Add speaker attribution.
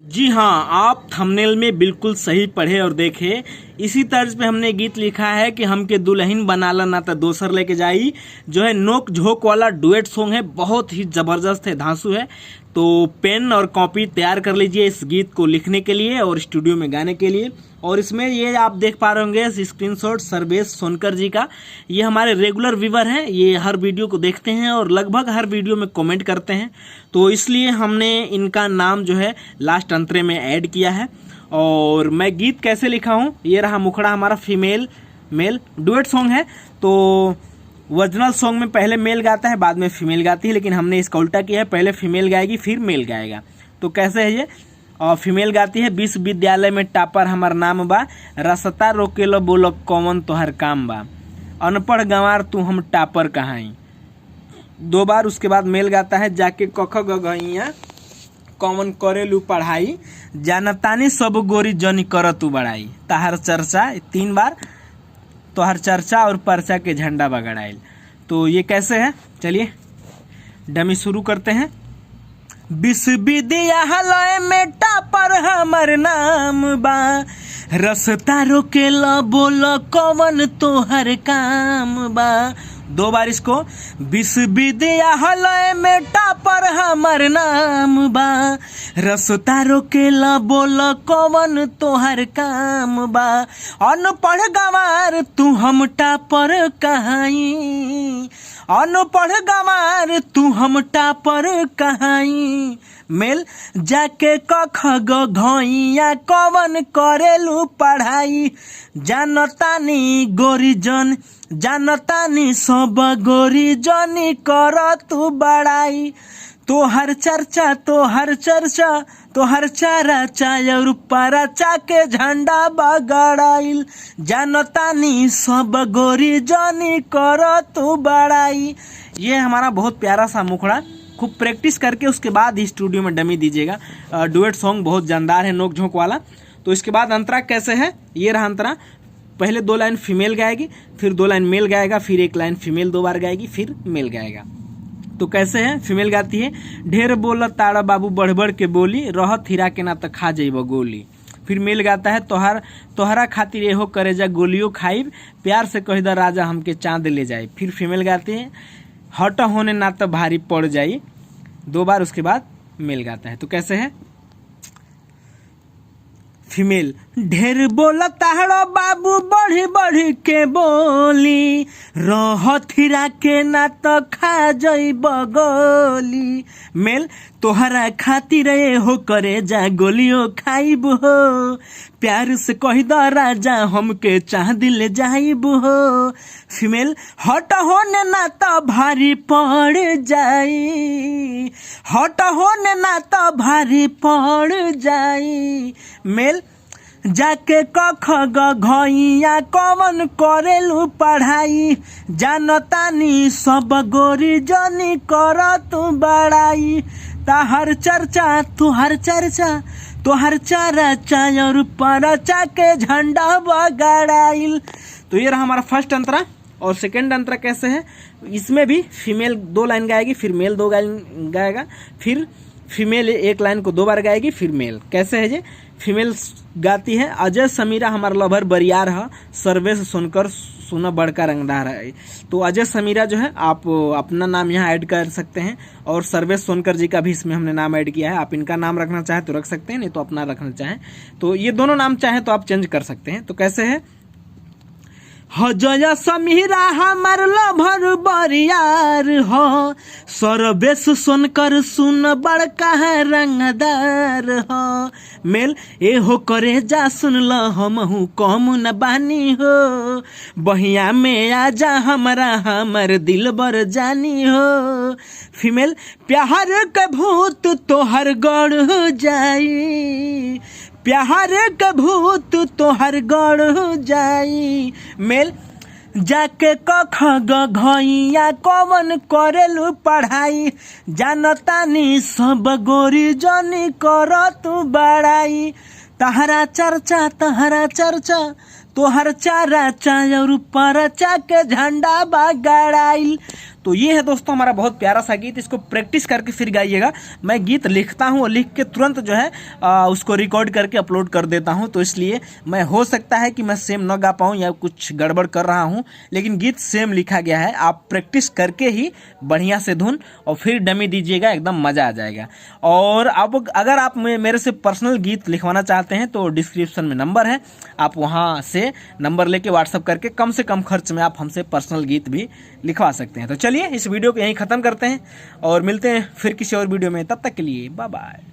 Speaker 1: जी हाँ, आप थंबनेल में बिल्कुल सही पढ़े और देखे। इसी तर्ज पे हमने गीत लिखा है कि हमके दुल्हन बनाला ना तो दोसर लेके जाई, जो है नोक झोंक वाला डुएट सॉन्ग है, बहुत ही जबरदस्त है, धांसू है। तो पेन और कॉपी तैयार कर लीजिए इस गीत को लिखने के लिए और स्टूडियो में गाने के लिए। और इसमें ये आप देख पा रहे होंगे स्क्रीनशॉट सर्वेश सोनकर जी का। ये हमारे रेगुलर व्यूवर हैं, ये हर वीडियो को देखते हैं और लगभग हर वीडियो में कमेंट करते हैं, तो इसलिए हमने इनका नाम जो है लास्ट अंतरे में ऐड किया है। और मैं गीत कैसे लिखा हूँ, ये रहा मुखड़ा हमारा फीमेल मेल डुएट सॉन्ग है। तो ओरिजिनल सॉन्ग में पहले मेल गाता है, बाद में फीमेल गाती है, लेकिन हमने इसका उल्टा किया है, पहले फीमेल गाएगी फिर मेल गाएगा। तो कैसे है ये, और फीमेल गाती है, विश्वविद्यालय में टॉपर हमार नाम बा, रसता रोकेलो बोलो कौन तोहर काम बा, अनपढ़ गंवार तू हम टॉपर कहाई। दो बार उसके बाद मेल गाता है, जाके कख गइया कौन करेलू पढ़ाई, जानतानी सब गोरी जनी कर तू बड़ाई, तहार चर्चा तीन बार, तोहर चर्चा और पर्चा के झंडा बगड़ाइल। तो ये कैसे है, चलिए डमी शुरू करते हैं। विश्वविद्यालय में टॉपर हमर नाम बा, रसता रोकेला बोल कौन तोहर काम बा। दो बार इसको, विश्वविद्यालय में टॉपर हमर नाम बा, रसता रोकेला बोल कौन तोहर काम बा, अनपढ़ गंवार तू हम टॉपर कहाई, अनपढ़ गंवार तू हम टॉपर कहाई। मेल जाके कख घइया कवन करेलू पढ़ाई, जानतानी गोरी जन जानतानी सब गोरी जनी कर तू बड़ाई, तोहर चर्चा तोहर चर्चा तोहर चारा चाय और परचा के झंडा बगड़ाइल, जानतानी सब गोरी जनी कर तू बड़ाई। ये हमारा बहुत प्यारा सा मुखड़ा, खूब प्रैक्टिस करके उसके बाद ही स्टूडियो में डमी दीजिएगा। डुएट सॉन्ग बहुत जानदार है, नोक झोंक वाला। तो इसके बाद अंतरा कैसे है, ये रहा अंतरा। पहले दो लाइन फीमेल गाएगी, फिर दो लाइन मेल गाएगा, फिर एक लाइन फीमेल दो बार गाएगी, फिर मेल गाएगा। तो कैसे है, फीमेल गाती है, ढेर बोल ताड़ा बाबू बढ़ बढ़ के बोली, रहत हीरा के ना तो खा जाइब गोली। फिर मेल गाता है, तोहरा खातिर एहो करे जा गोलियों खाइब, प्यार से कह दा राजा हमके चांद ले जाए। फिर फीमेल गाती है, हट होने ना तो भारी पड़ जाई। दो बार उसके बाद मेल गाता है। तो कैसे है, फीमेल ढेर बोला ताहड़ो बाबू बढ़ी बढ़ी के बोली, रहत हीरा के ना तो खा जाइब गोली। मेल तोहरा खातिर हो करे जा गोलियों खाइब हो, प्यार से कह द राजा हमके चांद ले जाइब हो। फीमेल हट होने ना तो भारी पड़ जाई, हट होने ना तो भारी पड़ जाई। मेल जाके कख घइया कवन करेलू पढ़ाई, जानतानी सब गोरी जनी कर तू बड़ाई, तहर चर्चा तुहर चर्चा तोहर चारा चाय और परचा के झंडा बगड़ाइल। तो ये रहा हमारा फर्स्ट अंतरा। और सेकेंड अंतरा कैसे है, इसमें भी फीमेल दो लाइन गाएगी, फिर मेल दो लाइन गाएगा, फिर फीमेल एक लाइन को दो बार गाएगी, फिर मेल। कैसे है ये, फीमेल गाती है, अजय समीरा हमारा लवर बरियार है, सर्वेश सुनकर सुना बड़का रंगदार है। तो अजय समीरा जो है, आप अपना नाम यहाँ ऐड कर सकते हैं, और सर्वेश सोनकर जी का भी इसमें हमने नाम ऐड किया है। आप इनका नाम रखना चाहें तो रख सकते हैं, नहीं तो अपना रखना चाहें तो ये दोनों नाम चाहें तो आप चेंज कर सकते हैं। तो कैसे है, अजय समीरा हमार लभर बरियार हो, सर्वेश सुनकर सुन बड़का है रंगदार हो। मेल ए हो करे जा सुन ल हमहू कम न बानी हो, बहिया में आजा हमारा हमर दिल बर जानी हो। फीमेल प्यार के भूत तोहर गड़ जाई, प्यार के भूत तोहर गड़ जाई। मेल जाके कख घइया कवन करेलू पढ़ाई, जानतानी सब गोरी जनी कर तू बड़ाई, तहरा चर्चा तोहर चारा चाय और परचा के झंडा बा गड़ाइल। तो ये है दोस्तों हमारा बहुत प्यारा सा गीत, इसको प्रैक्टिस करके फिर गाइएगा। मैं गीत लिखता हूँ और लिख के तुरंत जो है उसको रिकॉर्ड करके अपलोड कर देता हूँ, तो इसलिए मैं हो सकता है कि मैं सेम न गा पाऊँ या कुछ गड़बड़ कर रहा हूँ, लेकिन गीत सेम लिखा गया है। आप प्रैक्टिस करके ही बढ़िया से धुन और फिर डमी दीजिएगा, एकदम मज़ा आ जाएगा। और अब अगर आप मेरे से पर्सनल गीत लिखवाना चाहते हैं तो डिस्क्रिप्शन में नंबर है, आप वहाँ से नंबर लेके व्हाट्सअप करके कम से कम खर्च में आप हमसे पर्सनल गीत भी लिखवा सकते हैं। तो चलिए इस वीडियो को यहीं ख़त्म करते हैं और मिलते हैं फिर किसी और वीडियो में, तब तक के लिए बाय बाय।